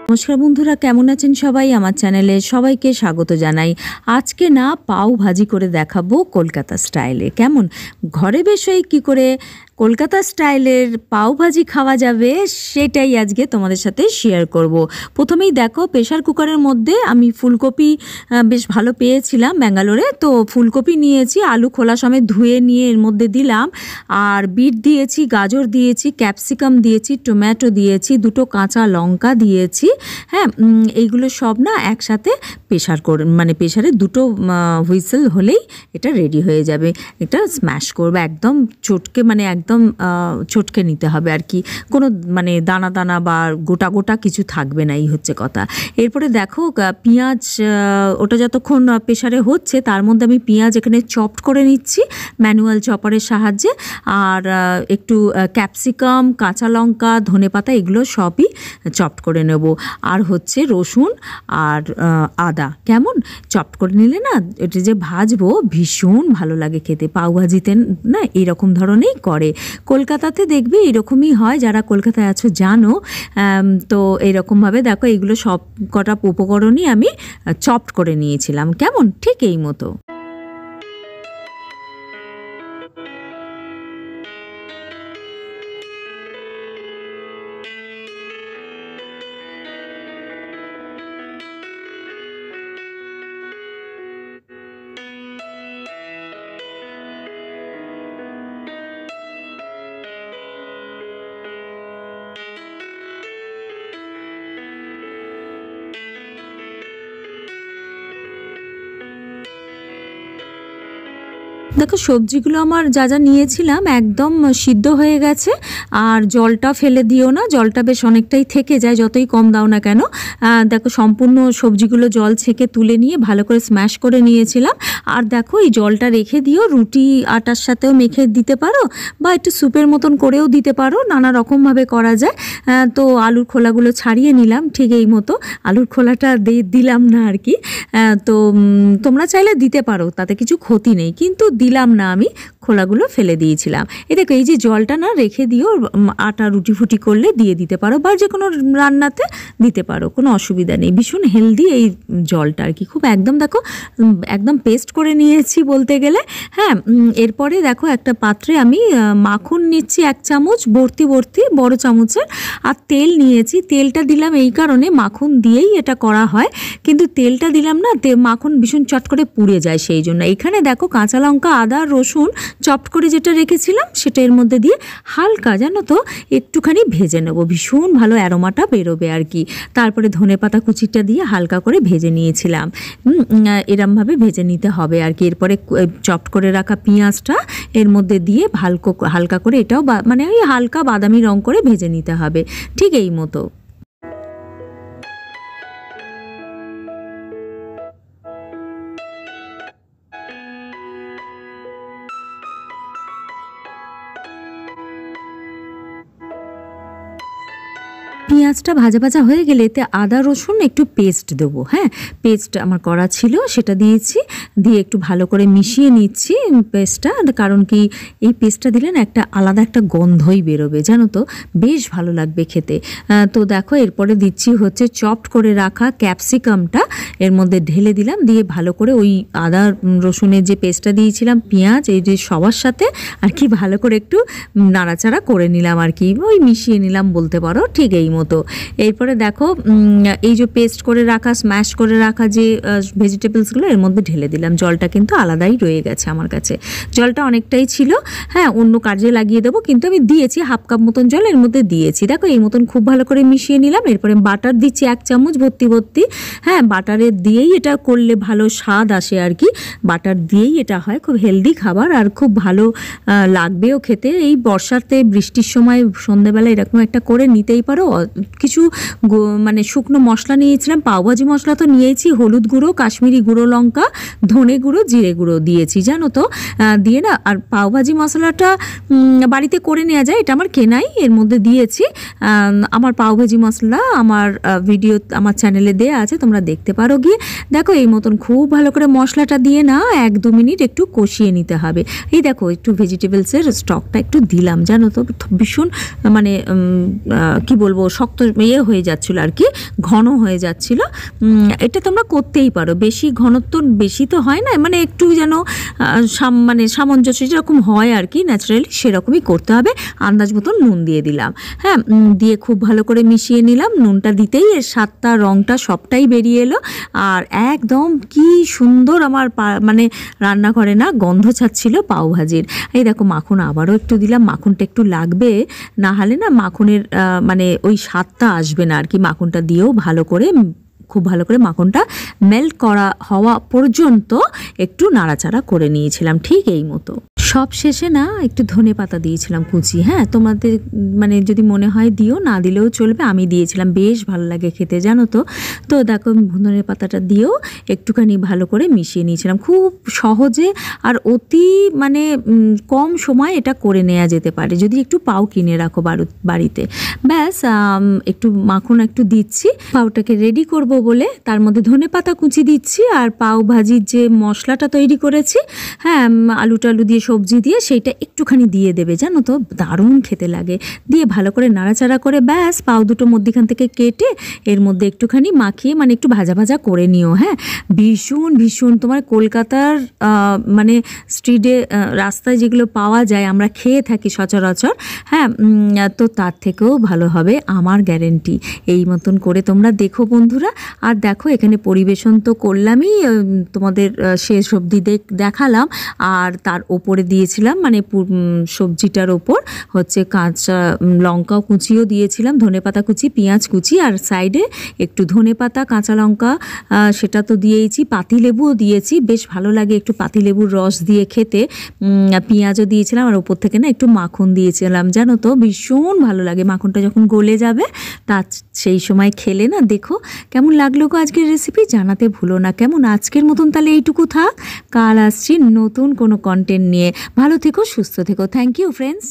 নমস্কার বন্ধুরা, কেমন আছেন সবাই? আমার চ্যানেলে সবাইকে স্বাগত জানাই। আজকে না পাও ভাজি করে দেখাবো কলকাতা স্টাইলে। কেমন ঘরে বসেই কি করে কলকাতা স্টাইলের পাও ভাজি খাওয়া যাবে সেটাই আজকে তোমাদের সাথে শেয়ার করব। প্রথমেই দেখো, প্রেশার কুকারের মধ্যে আমি ফুলকপি বেশ ভালো পেয়েছিলাম ব্যাঙ্গালোরে, তো ফুলকপি নিয়েছি, আলু খোলা সমেত ধুয়ে নিয়ে এর মধ্যে দিলাম, আর বিট দিয়েছি, গাজর দিয়েছি, ক্যাপসিকাম দিয়েছি, টমেটো দিয়েছি, দুটো কাঁচা লঙ্কা দিয়েছি। হ্যাঁ, এইগুলো সব না একসাথে প্রেশারে দুটো হুইসেল হলেই এটা রেডি হয়ে যাবে। এটা স্ম্যাশ করবে, একদম চটকে নিতে হবে আর কি, কোনো দানা দানা বা গোটা গোটা কিছু থাকবে না, এই হচ্ছে কথা। এরপরে দেখো পেঁয়াজ, ওটা যতক্ষণ প্রেশারে হচ্ছে তার মধ্যে আমি পেঁয়াজ এখানে চপড করে নিচ্ছি ম্যানুয়াল চপারের সাহায্যে, আর একটু ক্যাপসিকাম, কাঁচা লঙ্কা, ধনেপাতা এগুলো সবই চপড করে নেব, আর হচ্ছে রসুন আর আদা কেমন চপড করে নিলে না এটা যে ভাজবো ভীষণ ভালো লাগে খেতে। পাওভাজিতে না এইরকম ধরনেরই করে, কলকাতাতে দেখবে এরকমই হয়, যারা কলকাতায় আছো জানো। তো এইরকমভাবে দেখো এইগুলো সব কটা উপকরণই আমি চপড করে নিয়েছিলাম, কেমন ঠিক এই মতো। দেখো সবজিগুলো আমার যা যা নিয়েছিলাম একদম সিদ্ধ হয়ে গেছে, আর জলটা ফেলে দিও না, জলটা বেশ অনেকটাই থেকে যায় যতই কম দাও না কেন। দেখো সম্পূর্ণ সবজিগুলো জল ছেঁকে তুলে নিয়ে ভালো করে স্ম্যাশ করে নিয়েছিলাম। আর দেখো এই জলটা রেখে দিও, রুটি আটার সাথেও মেখে দিতে পারো বা একটু স্যুপের মতন করেও দিতে পারো, নানা রকমভাবে করা যায়। তো আলুর খোলাগুলো ছাড়িয়ে নিলাম ঠিক এই মতো, আলুর খোলাটা দিলাম না আর কি। তো তোমরা চাইলে দিতে পারো, তাতে কিছু ক্ষতি নেই, কিন্তু দিলাম না, আমি খোলাগুলো ফেলে দিয়েছিলাম। দেখো এই যে জলটা না রেখে দিও, আটা রুটি ফুটি করলে দিয়ে দিতে পারো বা যে কোনো রান্নাতে দিতে পারো, কোনো অসুবিধা নেই। ভীষণ হেলদি এই জলটা আর কি, খুব একদম দেখো একদম পেস্ট করে নিয়েছি বলতে গেলে। হ্যাঁ, এরপরে দেখো একটা পাত্রে আমি মাখন নিচ্ছি 1 চামচ ভর্তি বড় চামচের, আর তেল নিয়েছি। তেলটা দিলাম এই কারণে, মাখন দিয়েই এটা করা হয়, কিন্তু তেলটা দিলাম না, মাখন ভীষণ চট করে পুড়ে যায়, সেই জন্য। এখানে দেখো কাঁচা লঙ্কা, আদা, রসুন চপড করে যেটা রেখেছিলাম সেটা এর মধ্যে দিয়ে হালকা জানো তো একটুখানি ভেজে নেব, ভীষণ ভালো অ্যারোমাটা বেরোবে আর কি। তারপরে ধনেপাতা কুচিটা দিয়ে হালকা করে ভেজে নিয়েছিলাম, এরমভাবে ভেজে নিতে হবে আর কি। এরপরে চপড করে রাখা পেঁয়াজটা এর মধ্যে দিয়ে হালকা করে এটাও ওই হালকা বাদামি রং করে ভেজে নিতে হবে, ঠিক এই মতো। পেঁয়াজটা ভাজা হয়ে গেলে এতে আদা রসুন একটু পেস্ট দেবো। হ্যাঁ, পেস্ট আমার করা ছিল, সেটা দিয়েছি, দিয়ে একটু ভালো করে মিশিয়ে নিচ্ছি পেস্টটা, কারণ কি এই পেস্টটা দিলে না একটা আলাদা একটা গন্ধই বেরোবে জানো তো, বেশ ভালো লাগবে খেতে। তো দেখো এরপরে দিচ্ছি হচ্ছে চপড করে রাখা ক্যাপসিকামটা এর মধ্যে ঢেলে দিলাম, দিয়ে ভালো করে ওই আদা রসুনের যে পেস্টটা দিয়েছিলাম, পেঁয়াজ, এই যে সবার সাথে আর কি ভালো করে একটু নাড়াচাড়া করে নিলাম আর কি, ওই মিশিয়ে নিলাম বলতে পারো, ঠিক এই মতো। এরপরে দেখো এই যে পেস্ট করে রাখা, স্ম্যাশ করে রাখা যে ভেজিটেবলসগুলো এর মধ্যে ঢেলে দিলাম। জলটা কিন্তু আলাদাই রয়ে গেছে আমার কাছে, জলটা অনেকটাই ছিল। হ্যাঁ, অন্য কাজে লাগিয়ে দেবো, কিন্তু আমি দিয়েছি 1/2 কাপ মতন জল এর মধ্যে দিয়েছি। দেখো এই মতন খুব ভালো করে মিশিয়ে নিলাম। এরপরে বাটার দিচ্ছি 1 চামচ ভর্তি। হ্যাঁ, বাটারের দিয়েই এটা করলে ভালো স্বাদ আসে আর কি, বাটার দিয়েই এটা হয়, খুব হেলদি খাবার আর খুব ভালো লাগবেও খেতে। এই বর্ষাতে বৃষ্টির সময় সন্ধ্যেবেলা এরকম একটা করে নিতেই পারো। কিছু শুকনো মশলা নিয়েছিলাম, পাওভাজি মশলা তো নিয়েছি, হলুদ গুঁড়ো, কাশ্মীরি গুঁড়ো লঙ্কা, ধনে গুঁড়ো, জিরে গুঁড়ো দিয়েছি জানো তো, দিয়ে না। আর পাওভাজি মশলাটা বাড়িতে করে নেওয়া যায়, এটা আমার কেনাই, এর মধ্যে দিয়েছি। আমার পাওভাজি মশলা আমার ভিডিও আমার চ্যানেলে দেয়া আছে, তোমরা দেখতে পারো গিয়ে। দেখো এই মতন খুব ভালো করে মশলাটা দিয়ে না 1-2 মিনিট একটু কষিয়ে নিতে হবে। এই দেখো একটু ভেজিটেবলসের স্টকটা একটু দিলাম জানো তো, ভীষণ কি বলবো, শক্ত হয়ে যাচ্ছিলো আর কি, ঘন হয়ে যাচ্ছিলো। এটা তোমরা করতেই পারো, বেশি ঘনত্ব বেশি তো হয় না, মানে একটু যেন মানে সামঞ্জস্য যেরকম হয় আর কি ন্যাচারালি সেরকমই করতে হবে। আন্দাজ মতন নুন দিয়ে দিলাম, হ্যাঁ, দিয়ে খুব ভালো করে মিশিয়ে নিলাম। নুনটা দিতেই এর স্বাদটা রঙটা সবটাই বেরিয়ে এলো, আর একদম কি সুন্দর আমার মানে রান্নাঘরে না গন্ধ ছাড়ছিল পাওভাজির। এই দেখো মাখন আবারও একটু দিলাম, মাখনটা একটু লাগবে, না হলে না মাখনের মানে ওই স্বাদটা আসবে না আর কি। মাখনটা দিয়েও ভালো করে খুব ভালো করে মাখনটা মেল্ট করা হওয়া পর্যন্ত একটু নাড়াচাড়া করে নিয়েছিলাম, ঠিক এই মতো। সব শেষে না একটু ধনে পাতা দিয়েছিলাম কুচি, হ্যাঁ, তোমাদের মানে যদি মনে হয় দিও, না দিলেও চলবে, আমি দিয়েছিলাম, বেশ ভালো লাগে খেতে জানো তো। তো দেখো ধনে পাতাটা দিয়েও একটুখানি ভালো করে মিশিয়ে নিয়েছিলাম, খুব সহজে আর অতি মানে কম সময় এটা করে নেওয়া যেতে পারে যদি একটু পাও কিনে রাখো বাড়িতে। ব্যাস একটু মাখন একটু দিচ্ছি, পাওটাকে রেডি করব বলে তার মধ্যে ধনে পাতা কুচি দিচ্ছি, আর পাও ভাজির যে মশলাটা তৈরি করেছি, হ্যাঁ, আলু টালু দিয়ে সবজি দিয়ে সেইটা একটুখানি দিয়ে দেবে, জানো তো দারুণ খেতে লাগে। দিয়ে ভালো করে নাড়াচাড়া করে ব্যাস পাও দুটো মধ্যিখান থেকে কেটে এর মধ্যে একটুখানি মাখিয়ে মানে একটু ভাজা ভাজা করে নিও, হ্যাঁ। ভীষণ ভীষণ তোমার কলকাতার মানে স্ট্রিটে রাস্তায় যেগুলো পাওয়া যায় আমরা খেয়ে থাকি সচরাচর, হ্যাঁ, তো তার থেকেও ভালো হবে আমার গ্যারেন্টি। এই মতন করে তোমরা দেখো বন্ধুরা। আর দেখো এখানে পরিবেশন তো করলামই, তোমাদের শেষ অবধি দেখালাম, আর তার ওপরে দিয়েছিলাম মানে সবজিটার ওপর হচ্ছে কাঁচা লঙ্কা কুচিও দিয়েছিলাম, ধনেপাতা কুচি, পেঁয়াজ কুচি, আর সাইডে একটু ধনেপাতা কাঁচা লঙ্কা সেটা তো দিয়েইছি, পাতিলেবুও দিয়েছি, বেশ ভালো লাগে একটু পাতিলেবুর রস দিয়ে খেতে। পেঁয়াজও দিয়েছিলাম, আর ওপর থেকে না একটু মাখন দিয়েছিলাম, জানো তো ভীষণ ভালো লাগে। মাখনটা যখন গলে যাবে তা সেই সময় খেলে না দেখো কেমন লাগলো গো আজকের রেসিপি, জানাতে ভুলো না কেমন। আজকের মতন তাহলে এইটুকু থাক, কাল আসছি নতুন কোনো কন্টেন্ট নিয়ে। ভালো থেকো, সুস্থ থেকো। Thank you friends.